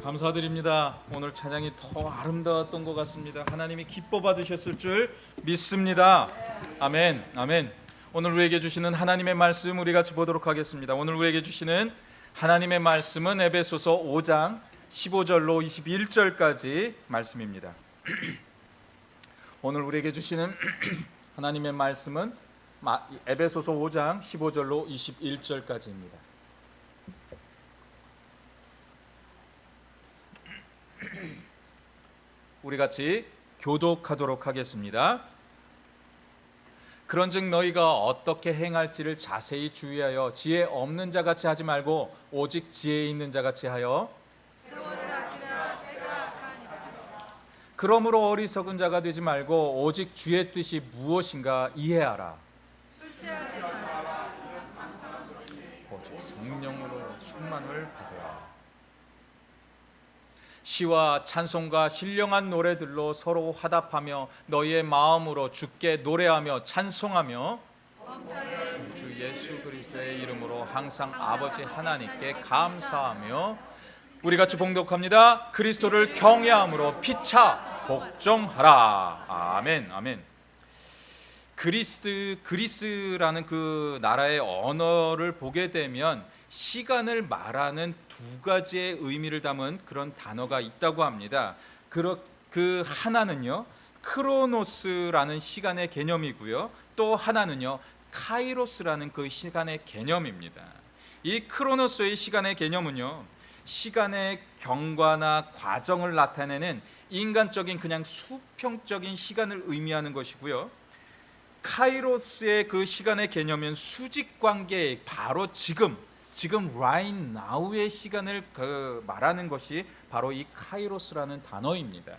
감사드립니다. 오늘 찬양이 더 아름다웠던 것 같습니다. 하나님이 기뻐 받으셨을 줄 믿습니다. 아멘, 아멘. 오늘 우리에게 주시는 하나님의 말씀 우리 같이 보도록 하겠습니다. 오늘 우리에게 주시는 하나님의 말씀은 에베소서 5장 15절로 21절까지 말씀입니다. 오늘 우리에게 주시는 하나님의 말씀은 에베소서 5장 15절로 21절까지입니다. 우리 같이 교독하도록 하겠습니다. 그런즉 너희가 어떻게 행할지를 자세히 주의하여 지혜 없는 자같이 하지 말고 오직 지혜 있는 자같이 하여 세월을 아끼라 때가 악하니라. 그러므로 어리석은 자가 되지 말고 오직 주의 뜻이 무엇인가 이해하라. 술 취하지 말라. 오직 성령으로 충만을 받으라. 시와 찬송과 신령한 노래들로 서로 화답하며 너희의 마음으로 주께 노래하며 찬송하며 범사에 주 예수 그리스도의 이름으로 항상 아버지 하나님께 감사하며 우리 같이 봉독합니다. 그리스도를 경외함으로 피차 복종하라. 아멘, 아멘. 그리스라는 그 나라의 언어를 보게 되면 시간을 말하는 두 가지의 의미를 담은 그런 단어가 있다고 합니다. 그 하나는요, 크로노스라는 시간의 개념이고요, 또 하나는요, 카이로스라는 그 시간의 개념입니다. 이 크로노스의 시간의 개념은요, 시간의 경과나 과정을 나타내는 인간적인 그냥 수평적인 시간을 의미하는 것이고요, 카이로스의 그 시간의 개념은 수직 관계의 바로 지금 right now의 시간을 말하는 것이 바로 이 카이로스라는 단어입니다.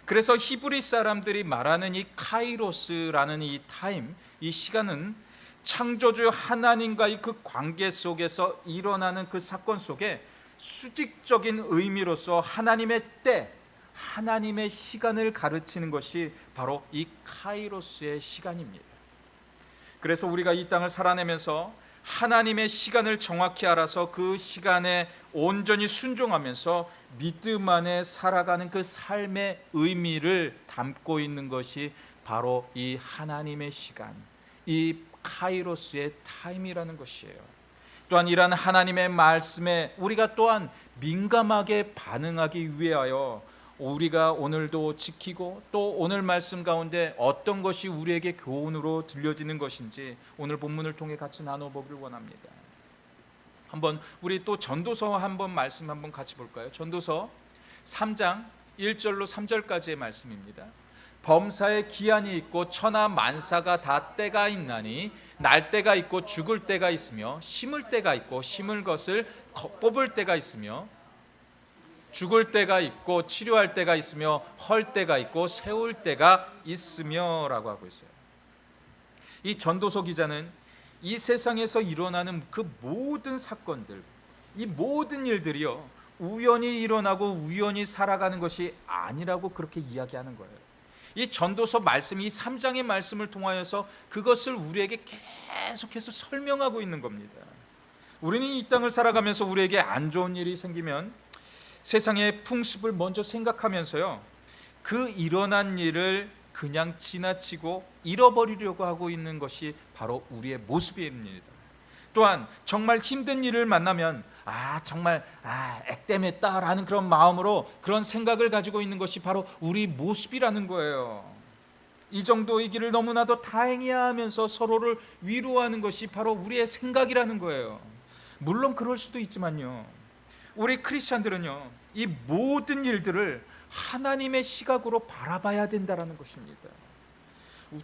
그래서 히브리 사람들이 말하는 이 카이로스라는 이 타임, 이 시간은 창조주 하나님과의 그 관계 속에서 일어나는 그 사건 속에 수직적인 의미로서 하나님의 때, 하나님의 시간을 가르치는 것이 바로 이 카이로스의 시간입니다. 그래서 우리가 이 땅을 살아내면서 하나님의 시간을 정확히 알아서 그 시간에 온전히 순종하면서 믿음 안에 살아가는 그 삶의 의미를 담고 있는 것이 바로 이 하나님의 시간, 이 카이로스의 타임이라는 것이에요. 또한 이러한 하나님의 말씀에 우리가 또한 민감하게 반응하기 위하여 우리가 오늘도 지키고 또 오늘 말씀 가운데 어떤 것이 우리에게 교훈으로 들려지는 것인지 오늘 본문을 통해 같이 나눠보기를 원합니다. 한번 우리 또 전도서 한번 말씀 한번 같이 볼까요? 전도서 3장 1절로 3절까지의 말씀입니다. 범사에 기한이 있고 천하 만사가 다 때가 있나니 날 때가 있고 죽을 때가 있으며 심을 때가 있고 심을 것을 뽑을 때가 있으며 죽을 때가 있고 치료할 때가 있으며 헐 때가 있고 세울 때가 있으며 라고 하고 있어요. 이 전도서 기자는 이 세상에서 일어나는 그 모든 사건들, 이 모든 일들이요, 우연히 일어나고 우연히 살아가는 것이 아니라고 그렇게 이야기하는 거예요. 이 전도서 말씀, 이 3장의 말씀을 통하여서 그것을 우리에게 계속해서 설명하고 있는 겁니다. 우리는 이 땅을 살아가면서 우리에게 안 좋은 일이 생기면 세상의 풍습을 먼저 생각하면서요, 그 일어난 일을 그냥 지나치고 잃어버리려고 하고 있는 것이 바로 우리의 모습입니다. 또한 정말 힘든 일을 만나면 정말 액땜했다라는 그런 마음으로 그런 생각을 가지고 있는 것이 바로 우리 모습이라는 거예요. 이 정도의 길을 너무나도 다행이야 하면서 서로를 위로하는 것이 바로 우리의 생각이라는 거예요. 물론 그럴 수도 있지만요, 우리 크리스찬들은요, 이 모든 일들을 하나님의 시각으로 바라봐야 된다는 것입니다.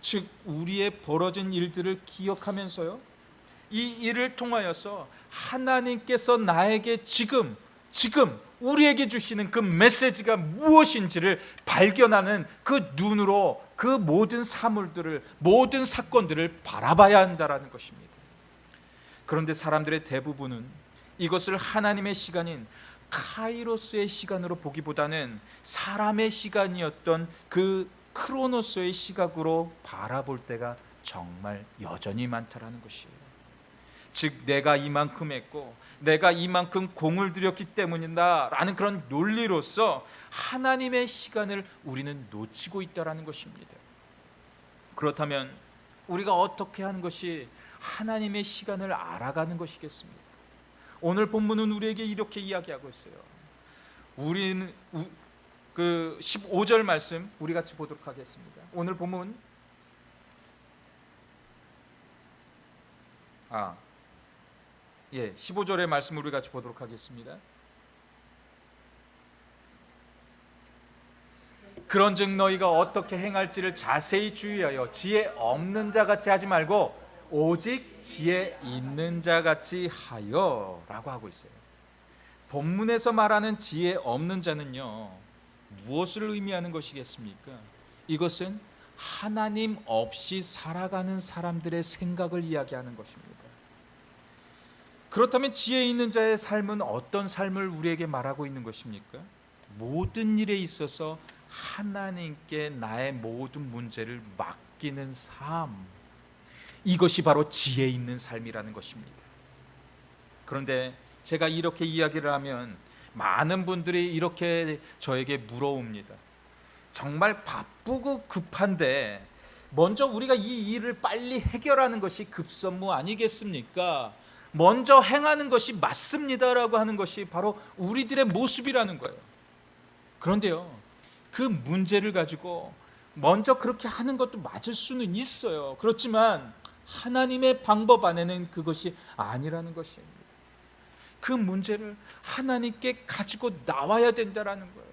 즉 우리의 벌어진 일들을 기억하면서요, 이 일을 통하여서 하나님께서 나에게 지금 우리에게 주시는 그 메시지가 무엇인지를 발견하는 그 눈으로 그 모든 사물들을, 모든 사건들을 바라봐야 한다는 것입니다. 그런데 사람들의 대부분은 이것을 하나님의 시간인 카이로스의 시간으로 보기보다는 사람의 시간이었던 그 크로노스의 시각으로 바라볼 때가 정말 여전히 많다라는 것이에요. 즉 내가 이만큼 했고 내가 이만큼 공을 들였기 때문이다 라는 그런 논리로서 하나님의 시간을 우리는 놓치고 있다라는 것입니다. 그렇다면 우리가 어떻게 하는 것이 하나님의 시간을 알아가는 것이겠습니까? 오늘 본문은 우리에게 이렇게 이야기하고 있어요. 우리는 그 15절 말씀 우리 같이 보도록 하겠습니다. 오늘 본문 15절의 말씀 우리 같이 보도록 하겠습니다. 그런즉 너희가 어떻게 행할지를 자세히 주의하여 지혜 없는 자같이 하지 말고 오직 지혜 있는 자같이 하여 라고 하고 있어요. 본문에서 말하는 지혜 없는 자는요, 무엇을 의미하는 것이겠습니까? 이것은 하나님 없이 살아가는 사람들의 생각을 이야기하는 것입니다. 그렇다면 지혜 있는 자의 삶은 어떤 삶을 우리에게 말하고 있는 것입니까? 모든 일에 있어서 하나님께 나의 모든 문제를 맡기는 삶, 이것이 바로 지혜 있는 삶이라는 것입니다. 그런데 제가 이렇게 이야기를 하면 많은 분들이 이렇게 저에게 물어옵니다. 정말 바쁘고 급한데 먼저 우리가 이 일을 빨리 해결하는 것이 급선무 아니겠습니까? 먼저 행하는 것이 맞습니다라고 하는 것이 바로 우리들의 모습이라는 거예요. 그런데요, 그 문제를 가지고 먼저 그렇게 하는 것도 맞을 수는 있어요. 그렇지만 하나님의 방법 안에는 그것이 아니라는 것입니다. 그 문제를 하나님께 가지고 나와야 된다라는 거예요.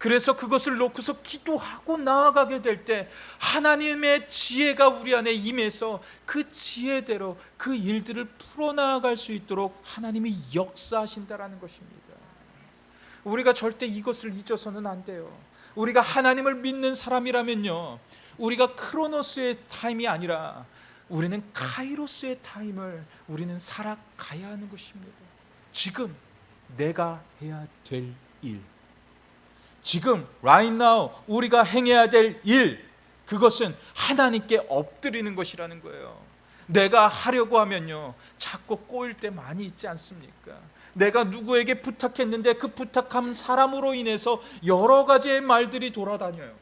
그래서 그것을 놓고서 기도하고 나아가게 될 때 하나님의 지혜가 우리 안에 임해서 그 지혜대로 그 일들을 풀어나갈 수 있도록 하나님이 역사하신다라는 것입니다. 우리가 절대 이것을 잊어서는 안 돼요. 우리가 하나님을 믿는 사람이라면요, 우리가 크로노스의 타임이 아니라 우리는 카이로스의 타임을 우리는 살아가야 하는 것입니다. 지금 내가 해야 될 일, 지금 right now 우리가 행해야 될 일, 그것은 하나님께 엎드리는 것이라는 거예요. 내가 하려고 하면요, 자꾸 꼬일 때 많이 있지 않습니까? 내가 누구에게 부탁했는데 그 부탁한 사람으로 인해서 여러 가지의 말들이 돌아다녀요.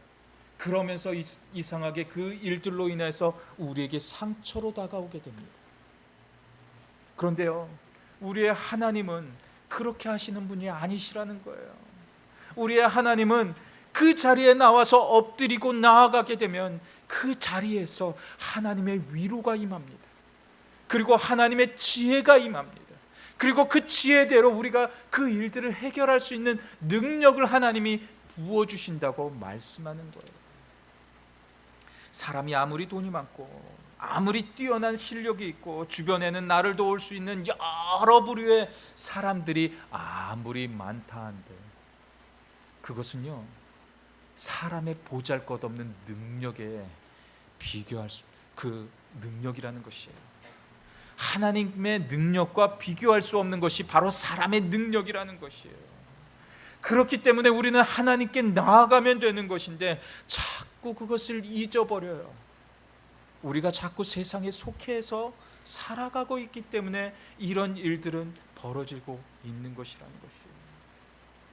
그러면서 이상하게 그 일들로 인해서 우리에게 상처로 다가오게 됩니다. 그런데요, 우리의 하나님은 그렇게 하시는 분이 아니시라는 거예요. 우리의 하나님은 그 자리에 나와서 엎드리고 나아가게 되면 그 자리에서 하나님의 위로가 임합니다. 그리고 하나님의 지혜가 임합니다. 그리고 그 지혜대로 우리가 그 일들을 해결할 수 있는 능력을 하나님이 부어주신다고 말씀하는 거예요. 사람이 아무리 돈이 많고 아무리 뛰어난 실력이 있고 주변에는 나를 도울 수 있는 여러 부류의 사람들이 아무리 많다 한들 그것은요, 사람의 보잘것없는 능력에 비교할 수, 그 능력이라는 것이에요. 하나님의 능력과 비교할 수 없는 것이 바로 사람의 능력이라는 것이에요. 그렇기 때문에 우리는 하나님께 나아가면 되는 것인데 자꾸 그것을 잊어버려요. 우리가 자꾸 세상에 속해서 살아가고 있기 때문에 이런 일들은 벌어지고 있는 것이라는 것이에요.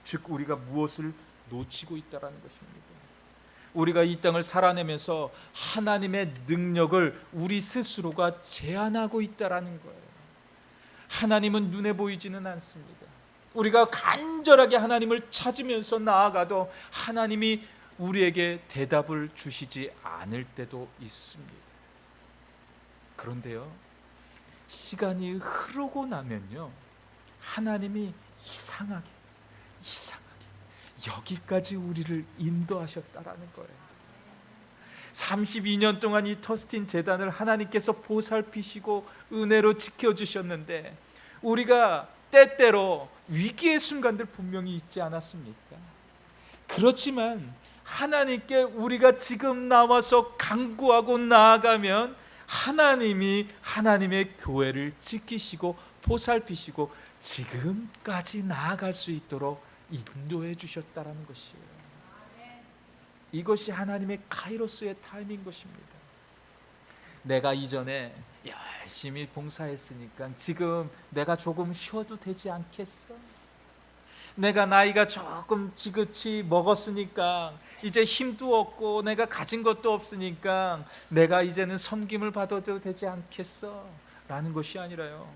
즉 우리가 무엇을 놓치고 있다라는 것입니다. 우리가 이 땅을 살아내면서 하나님의 능력을 우리 스스로가 제한하고 있다라는 거예요. 하나님은 눈에 보이지는 않습니다. 우리가 간절하게 하나님을 찾으면서 나아가도 하나님이 우리에게 대답을 주시지 않을 때도 있습니다. 그런데요, 시간이 흐르고 나면요, 하나님이 이상하게 여기까지 우리를 인도하셨다라는 거예요. 32년 동안 이 터스틴 재단을 하나님께서 보살피시고 은혜로 지켜주셨는데 우리가 때때로 위기의 순간들 분명히 있지 않았습니까? 그렇지만 하나님께 우리가 지금 나와서 간구하고 나아가면 하나님이 하나님의 교회를 지키시고 보살피시고 지금까지 나아갈 수 있도록 인도해 주셨다라는 것이에요. 이것이 하나님의 카이로스의 타임인 것입니다. 내가 이전에 열심히 봉사했으니까 지금 내가 조금 쉬어도 되지 않겠어? 내가 나이가 조금 지긋이 먹었으니까 이제 힘도 없고 내가 가진 것도 없으니까 내가 이제는 섬김을 받아도 되지 않겠어? 라는 것이 아니라요,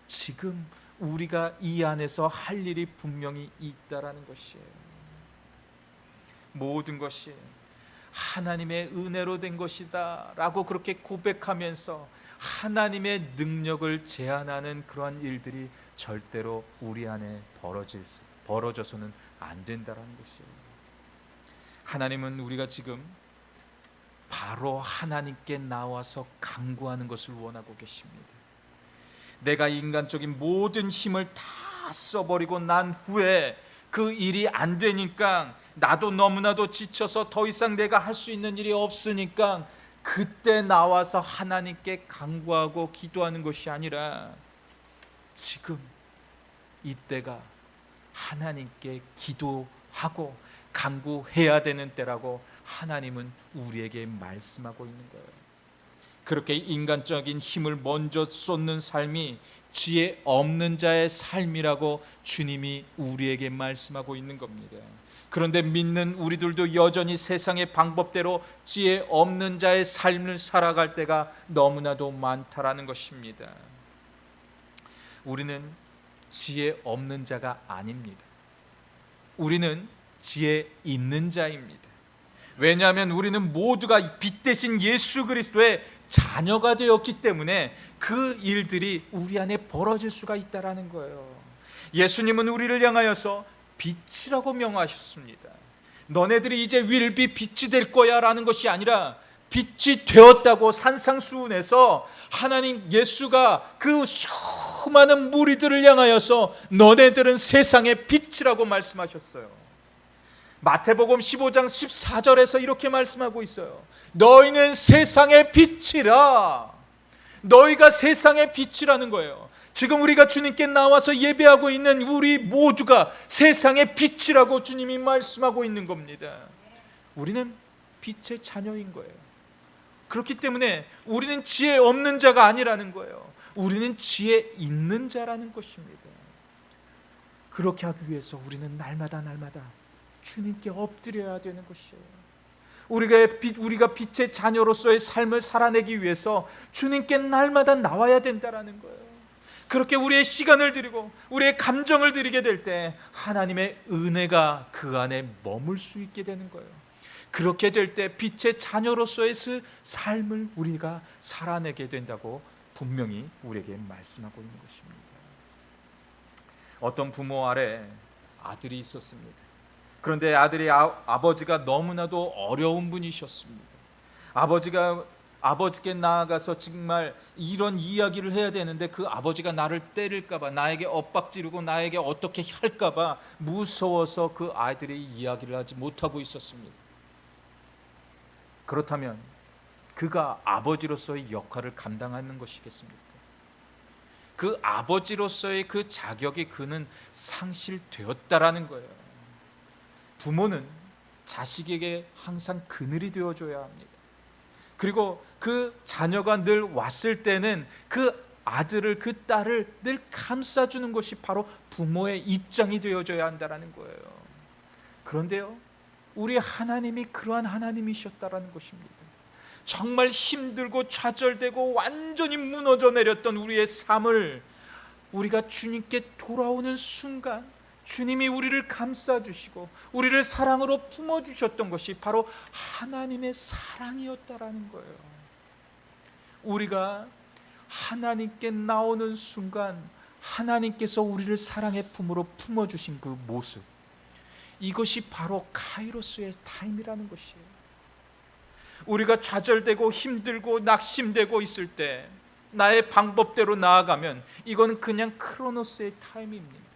지금 우리가 이 안에서 할 일이 분명히 있다라는 것이에요. 모든 것이 하나님의 은혜로 된 것이다 라고 그렇게 고백하면서 하나님의 능력을 제한하는 그러한 일들이 절대로 우리 안에 벌어져서는 안 된다라는 것이에요. 하나님은 우리가 지금 바로 하나님께 나와서 간구하는 것을 원하고 계십니다. 내가 인간적인 모든 힘을 다 써버리고 난 후에 그 일이 안 되니까, 나도 너무나도 지쳐서 더 이상 내가 할 수 있는 일이 없으니까 그때 나와서 하나님께 간구하고 기도하는 것이 아니라 지금 이때가 하나님께 기도하고 간구해야 되는 때라고 하나님은 우리에게 말씀하고 있는 거예요. 그렇게 인간적인 힘을 먼저 쏟는 삶이 지혜 없는 자의 삶이라고 주님이 우리에게 말씀하고 있는 겁니다. 그런데 믿는 우리들도 여전히 세상의 방법대로 지혜 없는 자의 삶을 살아갈 때가 너무나도 많다라는 것입니다. 우리는 지혜 없는 자가 아닙니다. 우리는 지혜 있는 자입니다. 왜냐하면 우리는 모두가 빛 대신 예수 그리스도의 자녀가 되었기 때문에 그 일들이 우리 안에 벌어질 수가 있다라는 거예요. 예수님은 우리를 향하여서 빛이라고 명하셨습니다. 너네들이 이제 윌비 빛이 될 거야 라는 것이 아니라 빛이 되었다고 산상수훈에서 하나님 예수가 그 수많은 무리들을 향하여서 너네들은 세상의 빛이라고 말씀하셨어요. 마태복음 15장 14절에서 이렇게 말씀하고 있어요. 너희는 세상의 빛이라. 너희가 세상의 빛이라는 거예요. 지금 우리가 주님께 나와서 예배하고 있는 우리 모두가 세상의 빛이라고 주님이 말씀하고 있는 겁니다. 우리는 빛의 자녀인 거예요. 그렇기 때문에 우리는 지혜 없는 자가 아니라는 거예요. 우리는 지혜 있는 자라는 것입니다. 그렇게 하기 위해서 우리는 날마다 주님께 엎드려야 되는 것이에요. 우리가 빛의 자녀로서의 삶을 살아내기 위해서 주님께 날마다 나와야 된다라는 거예요. 그렇게 우리의 시간을 드리고 우리의 감정을 드리게 될 때 하나님의 은혜가 그 안에 머물 수 있게 되는 거예요. 그렇게 될 때 빛의 자녀로서의 그 삶을 우리가 살아내게 된다고 분명히 우리에게 말씀하고 있는 것입니다. 어떤 부모 아래 아들이 있었습니다. 그런데 아들이 아버지가 너무나도 어려운 분이셨습니다. 아버지께 나아가서 정말 이런 이야기를 해야 되는데 그 아버지가 나를 때릴까봐, 나에게 엇박지르고 나에게 어떻게 할까봐 무서워서 그 아이들이 이야기를 하지 못하고 있었습니다. 그렇다면 그가 아버지로서의 역할을 감당하는 것이겠습니까? 그 아버지로서의 그 자격이 그는 상실되었다라는 거예요. 부모는 자식에게 항상 그늘이 되어줘야 합니다. 그리고 그 자녀가 늘 왔을 때는 그 아들을, 그 딸을 늘 감싸주는 것이 바로 부모의 입장이 되어줘야 한다는 거예요. 그런데요, 우리 하나님이 그러한 하나님이셨다라는 것입니다. 정말 힘들고 좌절되고 완전히 무너져 내렸던 우리의 삶을 우리가 주님께 돌아오는 순간 주님이 우리를 감싸주시고 우리를 사랑으로 품어주셨던 것이 바로 하나님의 사랑이었다라는 거예요. 우리가 하나님께 나오는 순간 하나님께서 우리를 사랑의 품으로 품어주신 그 모습, 이것이 바로 카이로스의 타임이라는 것이에요. 우리가 좌절되고 힘들고 낙심되고 있을 때 나의 방법대로 나아가면 이건 그냥 크로노스의 타임입니다.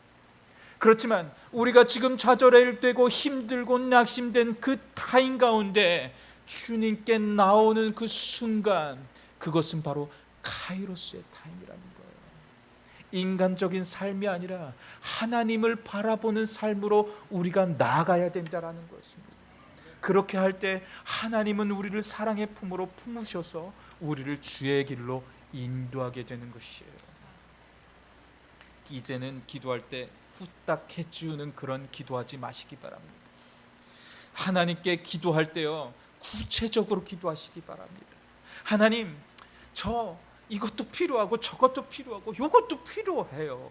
그렇지만 우리가 지금 좌절되고 힘들고 낙심된 그 타임 가운데 주님께 나오는 그 순간, 그것은 바로 카이로스의 타임이라는 거예요. 인간적인 삶이 아니라 하나님을 바라보는 삶으로 우리가 나아가야 된다는 것입니다. 그렇게 할 때 하나님은 우리를 사랑의 품으로 품으셔서 우리를 주의 길로 인도하게 되는 것이에요. 이제는 기도할 때 후딱 해치우는 그런 기도하지 마시기 바랍니다. 하나님께 기도할 때요, 구체적으로 기도하시기 바랍니다. 하나님, 저 이것도 필요하고 저것도 필요하고 이것도 필요해요.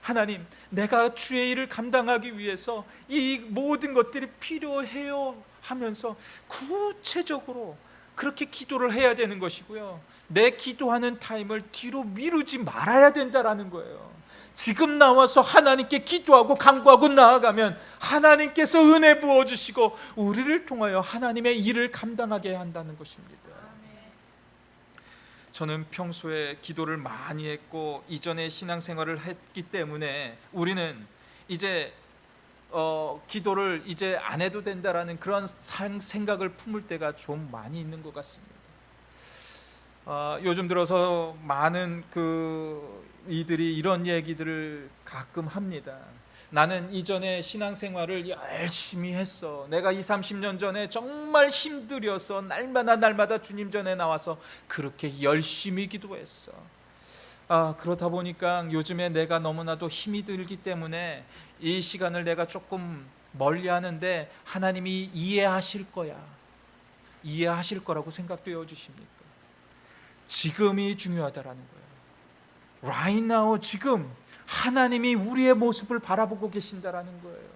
하나님, 내가 주의 일을 감당하기 위해서 이 모든 것들이 필요해요 하면서 구체적으로 그렇게 기도를 해야 되는 것이고요, 내 기도하는 타임을 뒤로 미루지 말아야 된다라는 거예요. 지금 나와서 하나님께 기도하고 간구하고 나아가면 하나님께서 은혜 부어주시고 우리를 통하여 하나님의 일을 감당하게 한다는 것입니다. 저는 평소에 기도를 많이 했고 이전에 신앙생활을 했기 때문에 우리는 이제 기도를 이제 안 해도 된다라는 그런 생각을 품을 때가 좀 많이 있는 것 같습니다. 요즘 들어서 많은 이들이 이런 얘기들을 가끔 합니다. 나는 이전에 신앙생활을 열심히 했어. 내가 20-30년 전에 정말 힘들여서 날마다 주님 전에 나와서 그렇게 열심히 기도했어. 그러다 보니까 요즘에 내가 너무나도 힘이 들기 때문에 이 시간을 내가 조금 멀리 하는데 하나님이 이해하실 거야. 이해하실 거라고 생각되어 주십니까? 지금이 중요하다라는 거예요. Right now, 지금 하나님이 우리의 모습을 바라보고 계신다라는 거예요.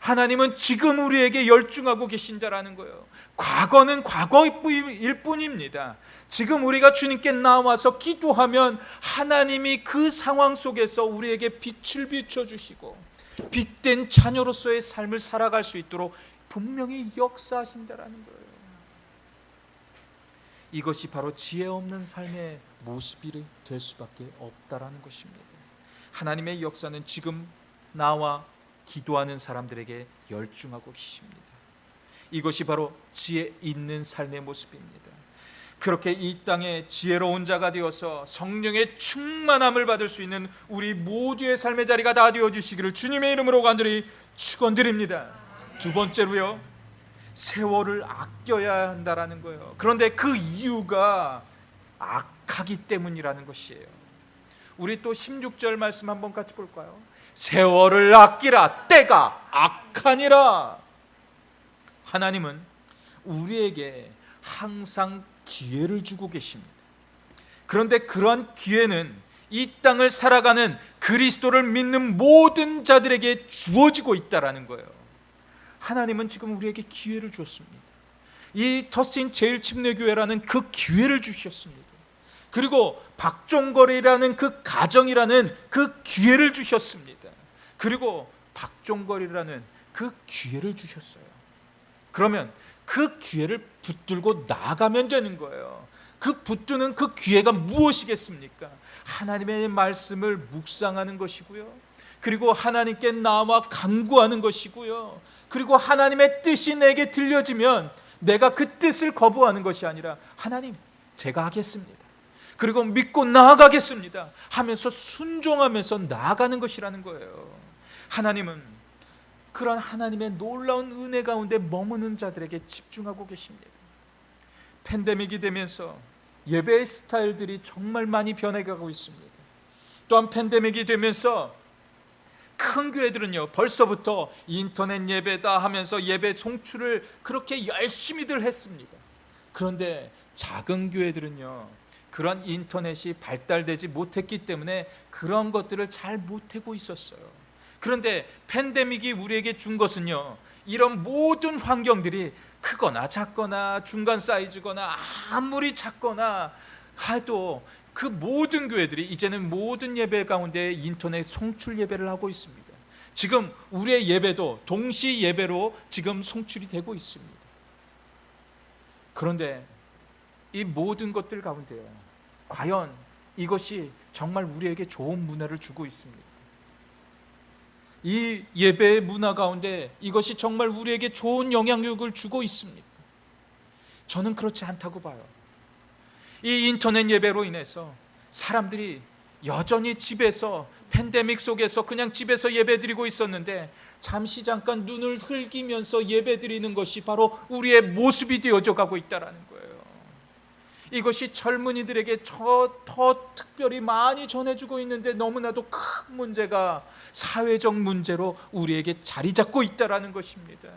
하나님은 지금 우리에게 열중하고 계신다라는 거예요. 과거는 과거일 뿐입니다. 지금 우리가 주님께 나와서 기도하면 하나님이 그 상황 속에서 우리에게 빛을 비춰주시고 빛된 자녀로서의 삶을 살아갈 수 있도록 분명히 역사하신다라는 거예요. 이것이 바로 지혜 없는 삶의 모습이 될 수밖에 없다라는 것입니다. 하나님의 역사는 지금 나와 기도하는 사람들에게 열중하고 계십니다. 이것이 바로 지혜 있는 삶의 모습입니다. 그렇게 이 땅에 지혜로운 자가 되어서 성령의 충만함을 받을 수 있는 우리 모두의 삶의 자리가 다 되어주시기를 주님의 이름으로 간절히 축원드립니다. 두 번째로요, 세월을 아껴야 한다라는 거예요. 그런데 그 이유가 악하기 때문이라는 것이에요. 우리 또 16절 말씀 한번 같이 볼까요? 세월을 아끼라, 때가 악하니라. 하나님은 우리에게 항상 기회를 주고 계십니다. 그런데 그런 기회는 이 땅을 살아가는 그리스도를 믿는 모든 자들에게 주어지고 있다라는 거예요. 하나님은 지금 우리에게 기회를 주었습니다. 이 터스틴 제일침례교회라는 그 기회를 주셨습니다. 그리고 박종걸이라는 그 가정이라는 그 기회를 주셨습니다. 그리고 박종걸이라는 그 기회를 주셨어요. 그러면 그 기회를 붙들고 나가면 되는 거예요. 그 붙드는 그 기회가 무엇이겠습니까? 하나님의 말씀을 묵상하는 것이고요, 그리고 하나님께 나와 간구하는 것이고요, 그리고 하나님의 뜻이 내게 들려지면 내가 그 뜻을 거부하는 것이 아니라 하나님, 제가 하겠습니다, 그리고 믿고 나아가겠습니다 하면서 순종하면서 나아가는 것이라는 거예요. 하나님은 그런 하나님의 놀라운 은혜 가운데 머무는 자들에게 집중하고 계십니다. 팬데믹이 되면서 예배의 스타일들이 정말 많이 변해가고 있습니다. 또한 팬데믹이 되면서 큰 교회들은요, 벌써부터 인터넷 예배다 하면서 예배 송출을 그렇게 열심히들 했습니다. 그런데 작은 교회들은요, 그런 인터넷이 발달되지 못했기 때문에 그런 것들을 잘 못하고 있었어요. 그런데 팬데믹이 우리에게 준 것은요, 이런 모든 환경들이 크거나 작거나 중간 사이즈거나 아무리 작거나 해도 그 모든 교회들이 이제는 모든 예배 가운데 인터넷 송출 예배를 하고 있습니다. 지금 우리의 예배도 동시 예배로 지금 송출이 되고 있습니다. 그런데 이 모든 것들 가운데요, 과연 이것이 정말 우리에게 좋은 문화를 주고 있습니다. 이 예배의 문화 가운데 이것이 정말 우리에게 좋은 영향력을 주고 있습니까? 저는 그렇지 않다고 봐요. 이 인터넷 예배로 인해서 사람들이 여전히 집에서 팬데믹 속에서 그냥 집에서 예배드리고 있었는데 잠시 잠깐 눈을 흘기면서 예배드리는 것이 바로 우리의 모습이 되어져 가고 있다는 거예요. 이것이 젊은이들에게 더 특별히 많이 전해주고 있는데 너무나도 큰 문제가 사회적 문제로 우리에게 자리 잡고 있다는 것입니다.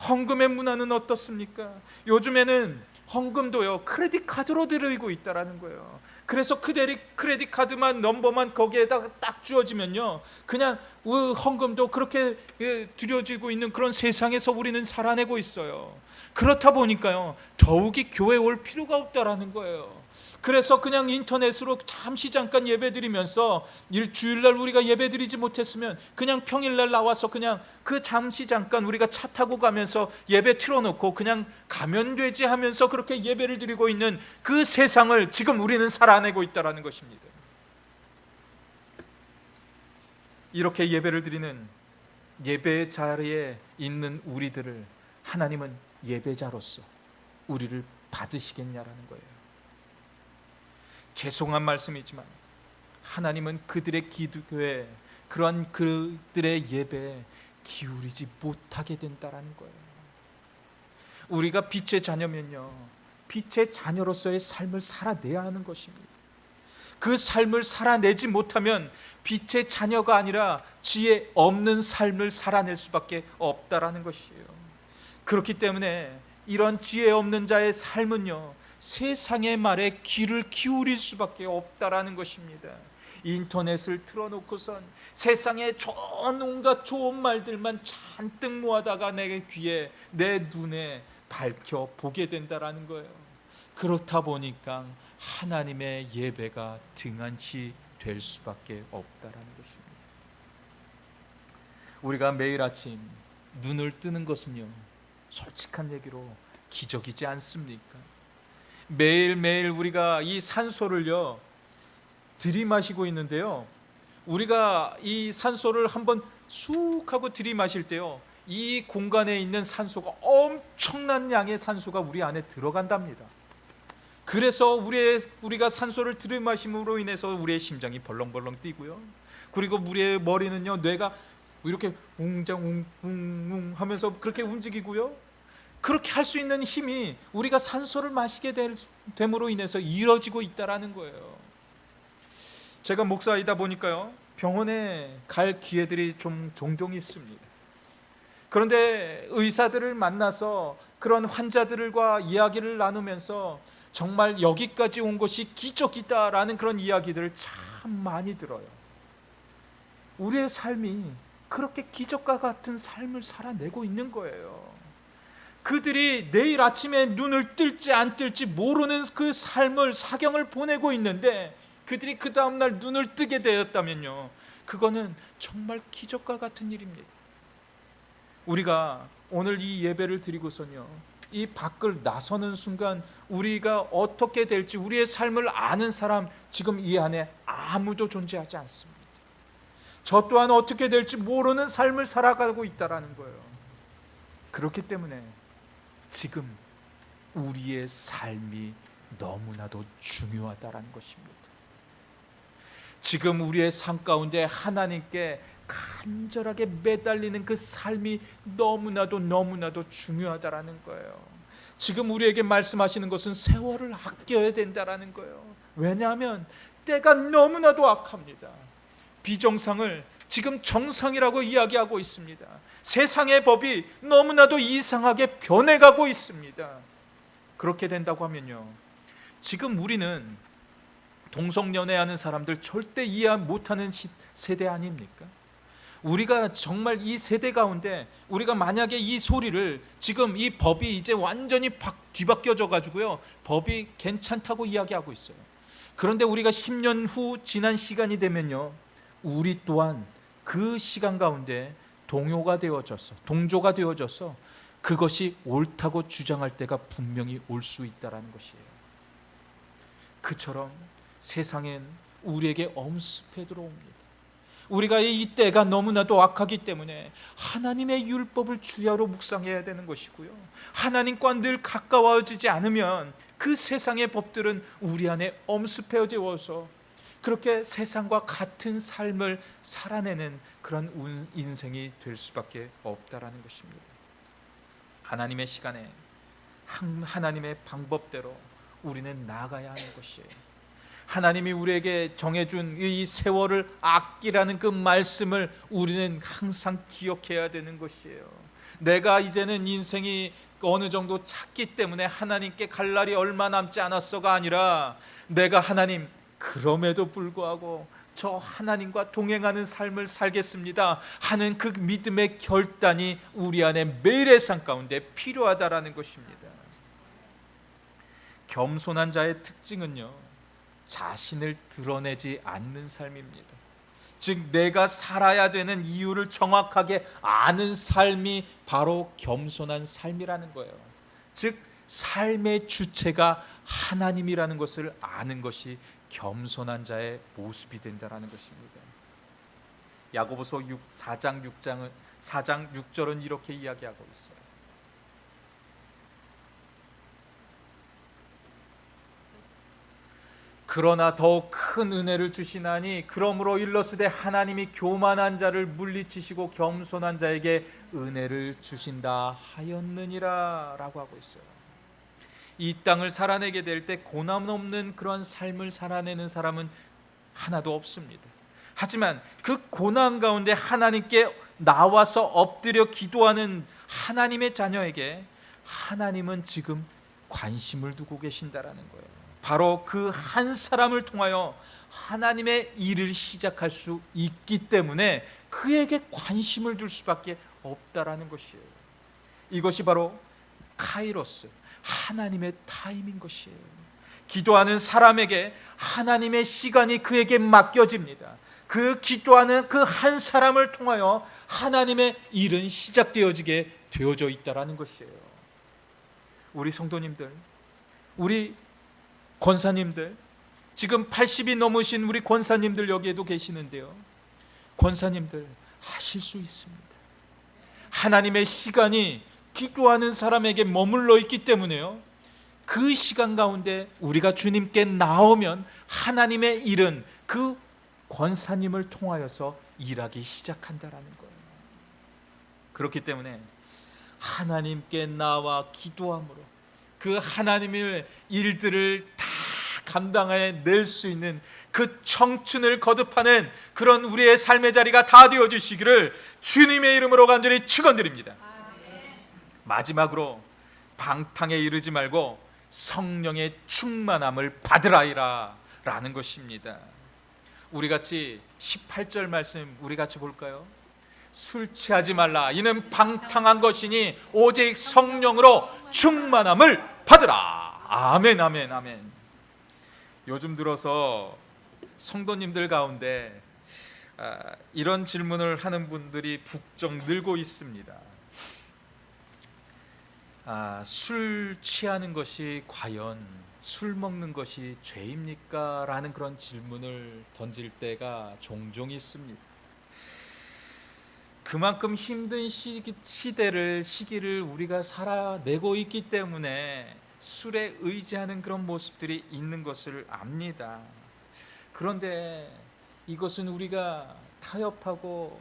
헌금의 문화는 어떻습니까? 요즘에는 헌금도요 크레딧 카드로 드리고 있다는 거예요. 그래서 크레딧 카드만 넘버만 거기에다가 딱 주어지면요 그냥 헌금도 그렇게 드려지고 있는 그런 세상에서 우리는 살아내고 있어요. 그렇다 보니까요 더욱이 교회 올 필요가 없다라는 거예요. 그래서 그냥 인터넷으로 잠깐 예배드리면서 주일날 우리가 예배드리지 못했으면 그냥 평일날 나와서 그냥 그 잠깐 우리가 차 타고 가면서 예배 틀어놓고 그냥 가면 되지 하면서 그렇게 예배를 드리고 있는 그 세상을 지금 우리는 살아내고 있다는 것입니다. 이렇게 예배를 드리는 예배의 자리에 있는 우리들을 하나님은 예배자로서 우리를 받으시겠냐라는 거예요. 죄송한 말씀이지만 하나님은 그들의 기도에 그러한 그들의 예배에 기울이지 못하게 된다라는 거예요. 우리가 빛의 자녀면요 빛의 자녀로서의 삶을 살아내야 하는 것입니다. 그 삶을 살아내지 못하면 빛의 자녀가 아니라 지혜 없는 삶을 살아낼 수밖에 없다라는 것이에요. 그렇기 때문에 이런 지혜 없는 자의 삶은요 세상의 말에 귀를 기울일 수밖에 없다라는 것입니다. 인터넷을 틀어놓고선 세상에 온갖 좋은 말들만 잔뜩 모아다가 내 귀에 내 눈에 밝혀 보게 된다라는 거예요. 그렇다 보니까 하나님의 예배가 등한시 될 수밖에 없다라는 것입니다. 우리가 매일 아침 눈을 뜨는 것은요 솔직한 얘기로 기적이지 않습니까? 매일매일 우리가 이 산소를요 들이마시고 있는데요 우리가 이 산소를 한번 쑥 하고 들이마실 때요 이 공간에 있는 산소가 엄청난 양의 산소가 우리 안에 들어간답니다. 그래서 우리가 산소를 들이마심으로 인해서 우리의 심장이 벌렁벌렁 뛰고요 그리고 우리의 머리는요 뇌가 이렇게 웅장웅웅 하면서 그렇게 움직이고요 그렇게 할 수 있는 힘이 우리가 산소를 마시게 됨으로 인해서 이루어지고 있다라는 거예요. 제가 목사이다 보니까요 병원에 갈 기회들이 좀 종종 있습니다. 그런데 의사들을 만나서 그런 환자들과 이야기를 나누면서 정말 여기까지 온 것이 기적이다라는 그런 이야기들을 참 많이 들어요. 우리의 삶이 그렇게 기적과 같은 삶을 살아내고 있는 거예요. 그들이 내일 아침에 눈을 뜰지 안 뜰지 모르는 그 삶을 사경을 보내고 있는데 그들이 그 다음날 눈을 뜨게 되었다면요 그거는 정말 기적과 같은 일입니다. 우리가 오늘 이 예배를 드리고선요 이 밖을 나서는 순간 우리가 어떻게 될지 우리의 삶을 아는 사람 지금 이 안에 아무도 존재하지 않습니다. 저 또한 어떻게 될지 모르는 삶을 살아가고 있다는 거예요. 그렇기 때문에 지금 우리의 삶이 너무나도 중요하다는 것입니다. 지금 우리의 삶 가운데 하나님께 간절하게 매달리는 그 삶이 너무나도 중요하다는 거예요. 지금 우리에게 말씀하시는 것은 세월을 아껴야 된다는 거예요. 왜냐하면 때가 너무나도 악합니다. 비정상을 지금 정상이라고 이야기하고 있습니다. 세상의 법이 너무나도 이상하게 변해가고 있습니다. 그렇게 된다고 하면요 지금 우리는 동성연애하는 사람들 절대 이해 못하는 세대 아닙니까? 우리가 정말 이 세대 가운데 우리가 만약에 이 소리를 지금 이 법이 이제 완전히 뒤바뀌어져 가지고요 법이 괜찮다고 이야기하고 있어요. 그런데 우리가 10년 후 지난 시간이 되면요 우리 또한 그 시간 가운데 동조가 되어져서 그것이 옳다고 주장할 때가 분명히 올 수 있다는 것이에요. 그처럼 세상엔 우리에게 엄습해 들어옵니다. 우리가 이 때가 너무나도 악하기 때문에 하나님의 율법을 주야로 묵상해야 되는 것이고요 하나님과 늘 가까워지지 않으면 그 세상의 법들은 우리 안에 엄습해 되어서 그렇게 세상과 같은 삶을 살아내는 그런 인생이 될 수밖에 없다라는 것입니다. 하나님의 시간에 하나님의 방법대로 우리는 나아가야 하는 것이에요. 하나님이 우리에게 정해준 이 세월을 아끼라는 그 말씀을 우리는 항상 기억해야 되는 것이에요. 내가 이제는 인생이 어느 정도 찼기 때문에 하나님께 갈 날이 얼마 남지 않았어가 아니라, 내가 하나님 그럼에도 불구하고 저 하나님과 동행하는 삶을 살겠습니다 하는 그 믿음의 결단이 우리 안에 매일의 삶 가운데 필요하다라는 것입니다. 겸손한 자의 특징은요, 자신을 드러내지 않는 삶입니다. 즉 내가 살아야 되는 이유를 정확하게 아는 삶이 바로 겸손한 삶이라는 거예요. 즉 삶의 주체가 하나님이라는 것을 아는 것이 겸손한 자의 모습이 된다는 것입니다. 야고보서 4장 6절은 이렇게 이야기하고 있어요. 그러나 더욱 큰 은혜를 주시나니 그러므로 일러스되 하나님이 교만한 자를 물리치시고 겸손한 자에게 은혜를 주신다 하였느니라 라고 하고 있어요. 이 땅을 살아내게 될 때 고난 없는 그런 삶을 살아내는 사람은 하나도 없습니다. 하지만 그 고난 가운데 하나님께 나와서 엎드려 기도하는 하나님의 자녀에게 하나님은 지금 관심을 두고 계신다라는 거예요. 바로 그 한 사람을 통하여 하나님의 일을 시작할 수 있기 때문에 그에게 관심을 둘 수밖에 없다라는 것이에요. 이것이 바로 카이로스, 하나님의 타임인 것이에요. 기도하는 사람에게 하나님의 시간이 그에게 맡겨집니다. 그 기도하는 그 한 사람을 통하여 하나님의 일은 시작되어지게 되어져 있다라는 것이에요. 우리 성도님들, 우리 권사님들, 지금 80이 넘으신 우리 권사님들 여기에도 계시는데요, 권사님들 하실 수 있습니다. 하나님의 시간이 기도하는 사람에게 머물러 있기 때문에요, 그 시간 가운데 우리가 주님께 나오면 하나님의 일은 그 권사님을 통하여서 일하기 시작한다라는 거예요. 그렇기 때문에 하나님께 나와 기도함으로 그 하나님의 일들을 다 감당해낼 수 있는 그 청춘을 거듭하는 그런 우리의 삶의 자리가 다 되어주시기를 주님의 이름으로 간절히 축원드립니다. 마지막으로 방탕에 이르지 말고 성령의 충만함을 받으라이라 라는 것입니다. 우리 같이 18절 말씀 우리 같이 볼까요? 술 취하지 말라, 이는 방탕한 것이니 오직 성령으로 충만함을 받으라. 아멘, 아멘, 아멘. 요즘 들어서 성도님들 가운데 이런 질문을 하는 분들이 부쩍 늘고 있습니다. 술 취하는 것이 과연 술 먹는 것이 죄입니까? 라는 그런 질문을 던질 때가 종종 있습니다. 그만큼 힘든 시기를 우리가 살아내고 있기 때문에 술에 의지하는 그런 모습들이 있는 것을 압니다. 그런데 이것은 우리가 타협하고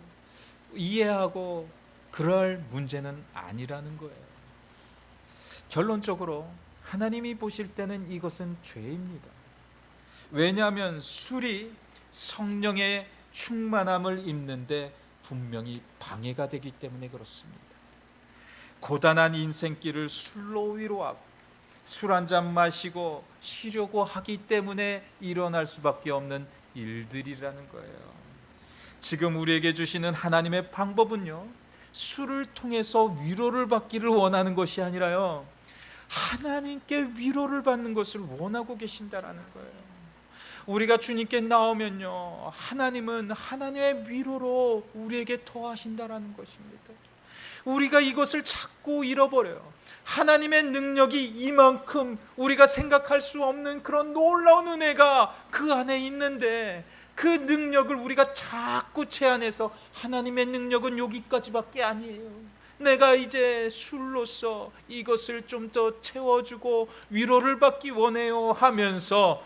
이해하고 그럴 문제는 아니라는 거예요. 결론적으로 하나님이 보실 때는 이것은 죄입니다. 왜냐하면 술이 성령의 충만함을 입는데 분명히 방해가 되기 때문에 그렇습니다. 고단한 인생길을 술로 위로하고 술 한 잔 마시고 쉬려고 하기 때문에 일어날 수밖에 없는 일들이라는 거예요. 지금 우리에게 주시는 하나님의 방법은요, 술을 통해서 위로를 받기를 원하는 것이 아니라요, 하나님께 위로를 받는 것을 원하고 계신다라는 거예요. 우리가 주님께 나오면요, 하나님은 하나님의 위로로 우리에게 더하신다라는 것입니다. 우리가 이것을 자꾸 잃어버려요. 하나님의 능력이 이만큼 우리가 생각할 수 없는 그런 놀라운 은혜가 그 안에 있는데, 그 능력을 우리가 자꾸 제한해서 하나님의 능력은 여기까지밖에 아니에요, 내가 이제 술로서 이것을 좀 더 채워주고 위로를 받기 원해요 하면서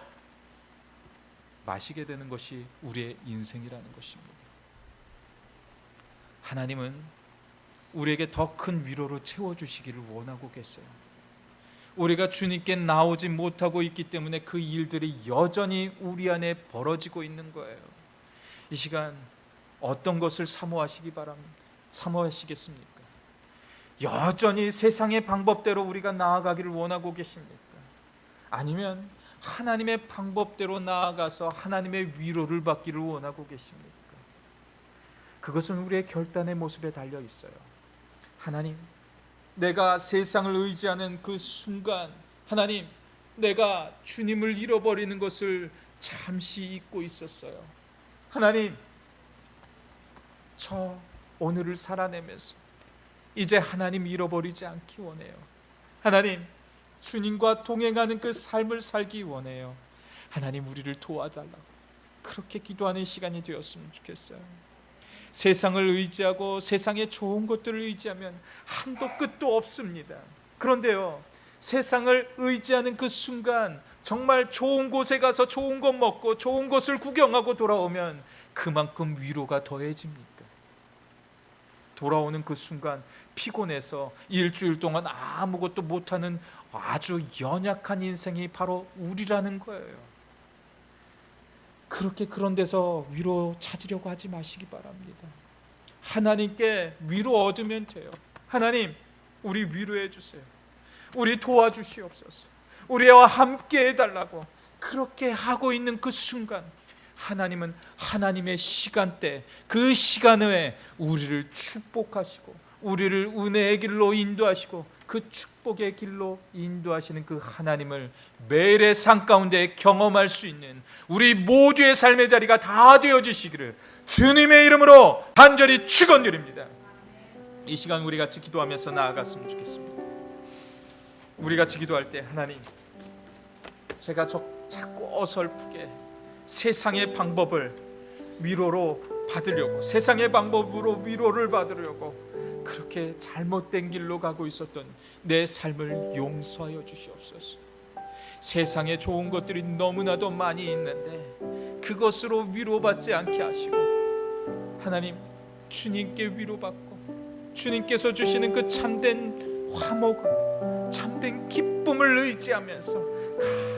마시게 되는 것이 우리의 인생이라는 것입니다. 하나님은 우리에게 더 큰 위로로 채워주시기를 원하고 계세요. 우리가 주님께 나오지 못하고 있기 때문에 그 일들이 여전히 우리 안에 벌어지고 있는 거예요. 이 시간 어떤 것을 사모하시기 바랍니다. 사모하시겠습니까? 여전히 세상의 방법대로 우리가 나아가기를 원하고 계십니까? 아니면 하나님의 방법대로 나아가서 하나님의 위로를 받기를 원하고 계십니까? 그것은 우리의 결단의 모습에 달려 있어요. 하나님, 내가 세상을 의지하는 그 순간, 하나님, 내가 주님을 잃어버리는 것을 잠시 잊고 있었어요. 하나님, 저 오늘을 살아내면서 이제 하나님 잃어버리지 않기 원해요. 하나님, 주님과 동행하는 그 삶을 살기 원해요. 하나님, 우리를 도와달라고 그렇게 기도하는 시간이 되었으면 좋겠어요. 세상을 의지하고 세상의 좋은 것들을 의지하면 한도 끝도 없습니다. 그런데요, 세상을 의지하는 그 순간 정말 좋은 곳에 가서 좋은 것 먹고 좋은 것을 구경하고 돌아오면 그만큼 위로가 더해집니까? 돌아오는 그 순간 피곤해서 일주일 동안 아무것도 못하는 아주 연약한 인생이 바로 우리라는 거예요. 그렇게 그런 데서 위로 찾으려고 하지 마시기 바랍니다. 하나님께 위로 얻으면 돼요. 하나님, 우리 위로해 주세요. 우리 도와주시옵소서. 우리와 함께 해달라고 그렇게 하고 있는 그 순간 하나님은 하나님의 시간대, 그 시간에 우리를 축복하시고 우리를 은혜의 길로 인도하시고 그 축복의 길로 인도하시는 그 하나님을 매일의 삶 가운데 경험할 수 있는 우리 모두의 삶의 자리가 다 되어지시기를 주님의 이름으로 간절히 축원드립니다. 이 시간 우리 같이 기도하면서 나아갔으면 좋겠습니다. 우리 같이 기도할 때, 하나님, 제가 자꾸 어설프게 세상의 방법을 위로로 받으려고, 세상의 방법으로 위로를 받으려고 그렇게 잘못된 길로 가고 있었던 내 삶을 용서하여 주시옵소서. 세상에 좋은 것들이 너무나도 많이 있는데 그것으로 위로받지 않게 하시고, 하나님, 주님께 위로받고 주님께서 주시는 그 참된 화목을, 참된 기쁨을 의지하면서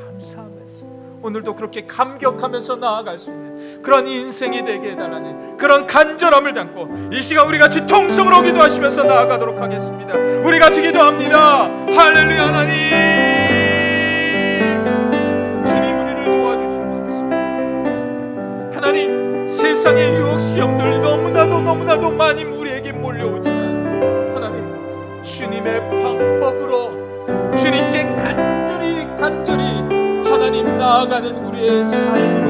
감사하면서 오늘도 그렇게 감격하면서 나아갈 수 있는 그런 인생이 되게 해달라는 그런 간절함을 담고 이 시간 우리 같이 통성으로 기도하시면서 나아가도록 하겠습니다. 우리 같이 기도합니다. 할렐루야. 하나님, 주님 우리를 도와주시옵소서. 하나님, 세상의 유혹 시험들 너무나도 많이 우리에게 몰려오지만 하나님, 주님의 방법으로 주님께 간절히 하나님 나아가는 우리의 삶으로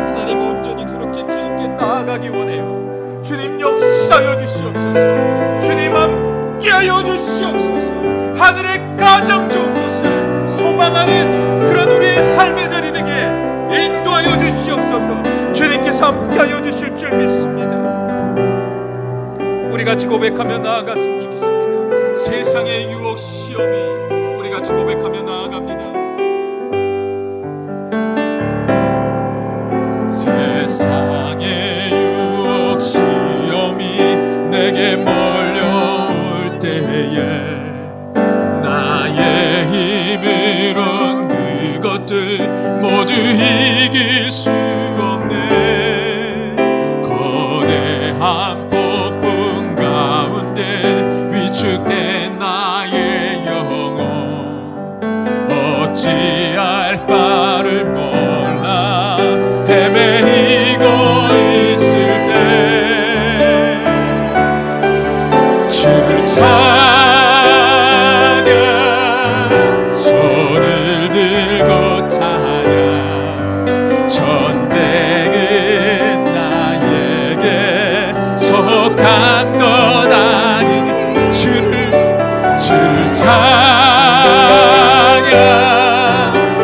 하나님 온전히 그렇게 주님께 나아가기 원해요. 주님 역사하여 주시옵소서. 주님 함께하여 주시옵소서. 하늘의 가장 좋은 것을 소망하는 그런 우리의 삶의 자리 되게 인도하여 주시옵소서. 주님께서 함께하여 주실 줄 믿습니다. 우리 같이 고백하며 나아갔으면 좋겠습니다. 세상의 유혹 시험이 우리 같이 고백하며 나아갑니다. 세상의 유혹 시험이 내게 몰려올 때에 나의 힘으론 그것들 모두 이길 수 없네. 거대한 폭풍 가운데 위축된 나의 영혼 어찌할 바를 몰라 헤매이고 있을 때 주를 찬양, 손을 들고 찬양. 전쟁은 나에게 속한 것 아니니 주를 찬양,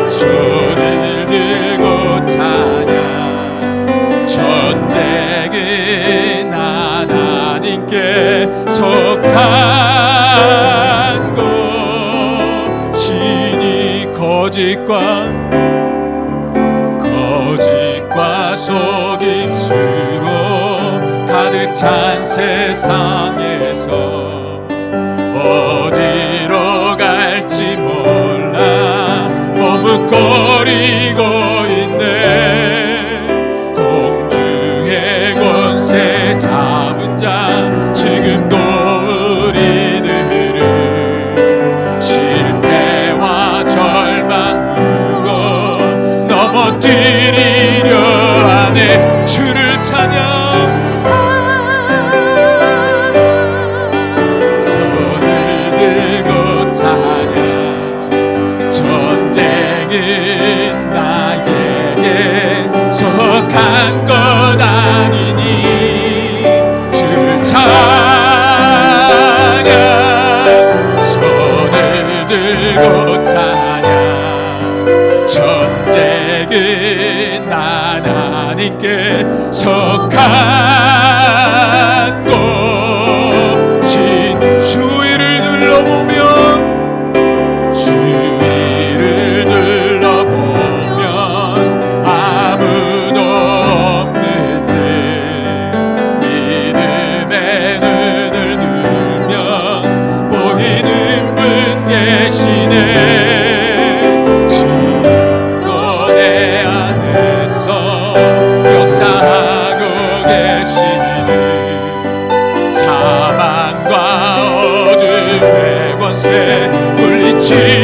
손을 들고 찬양. 전쟁은 하나님께 속한 것. 신이 거짓과 속임수로 가득 찬 세상에서 어디로 갈지 몰라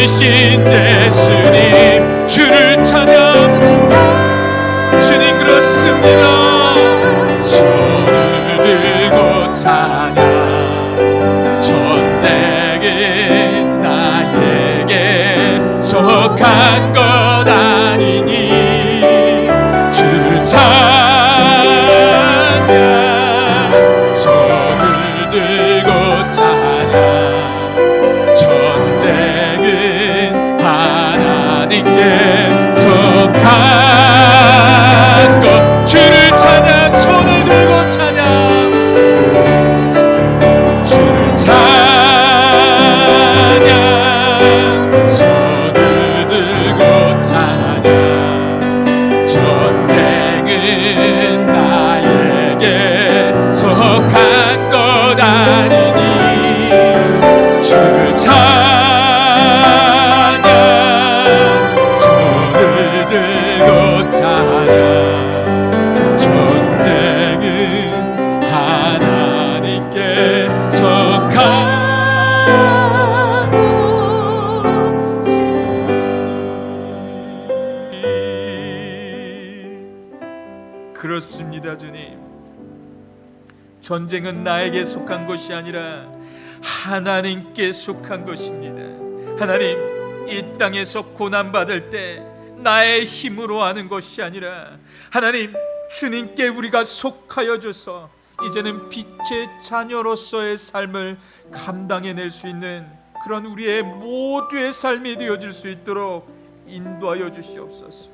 이신 예수님 주를 찬양 주님 그렇습니다 손을 들고 찬양 전쟁은 나에게 속한 것 아니니 주를 찬양 손을 들고 찬양 전쟁은 하나님께 속한 것 주를 찬양 손을 들고 찬양 주를 찬양 손을 들고 찬양 전쟁은 나에게 속한 것 아니니 주를 찬양 손을 들고 찬양 전쟁은 하나님께 속한 그렇습니다. 주님, 전쟁은 나에게 속한 것이 아니라 하나님께 속한 것입니다. 하나님, 이 땅에서 고난받을 때 나의 힘으로 하는 것이 아니라 하나님, 주님께 우리가 속하여 줘서 이제는 빛의 자녀로서의 삶을 감당해낼 수 있는 그런 우리의 모두의 삶이 되어질 수 있도록 인도하여 주시옵소서.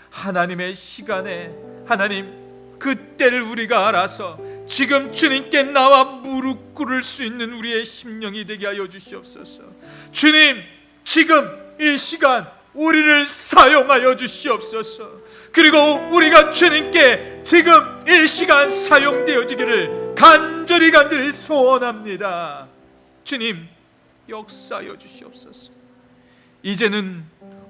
하나님의 시간에 하나님 그때를 우리가 알아서 지금 주님께 나와 무릎 꿇을 수 있는 우리의 심령이 되게 하여 주시옵소서. 주님, 지금 이 시간 우리를 사용하여 주시옵소서. 그리고 우리가 주님께 지금 이 시간 사용되어지기를 간절히 소원합니다. 주님, 역사하여 주시옵소서. 이제는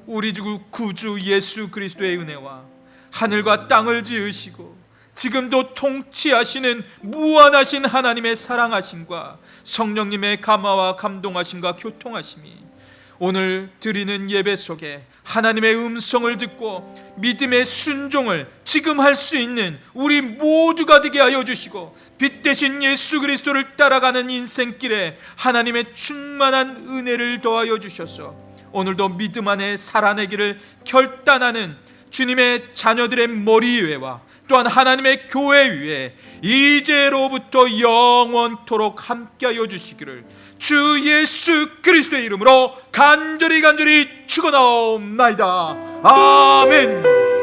우리 주 구주 예수 그리스도의 은혜와 하늘과 땅을 지으시고 지금도 통치하시는 무한하신 하나님의 사랑하심과 성령님의 감화와 감동하심과 교통하심이 오늘 드리는 예배 속에 하나님의 음성을 듣고 믿음의 순종을 지금 할 수 있는 우리 모두가 되게 하여 주시고 빛 대신 예수 그리스도를 따라가는 인생길에 하나님의 충만한 은혜를 더하여 주셔서 오늘도 믿음 안에 살아내기를 결단하는 주님의 자녀들의 머리 위에와 또한 하나님의 교회 위에 이제로부터 영원토록 함께하여 주시기를 주 예수 그리스도의 이름으로 간절히 축원하옵나이다. 아멘.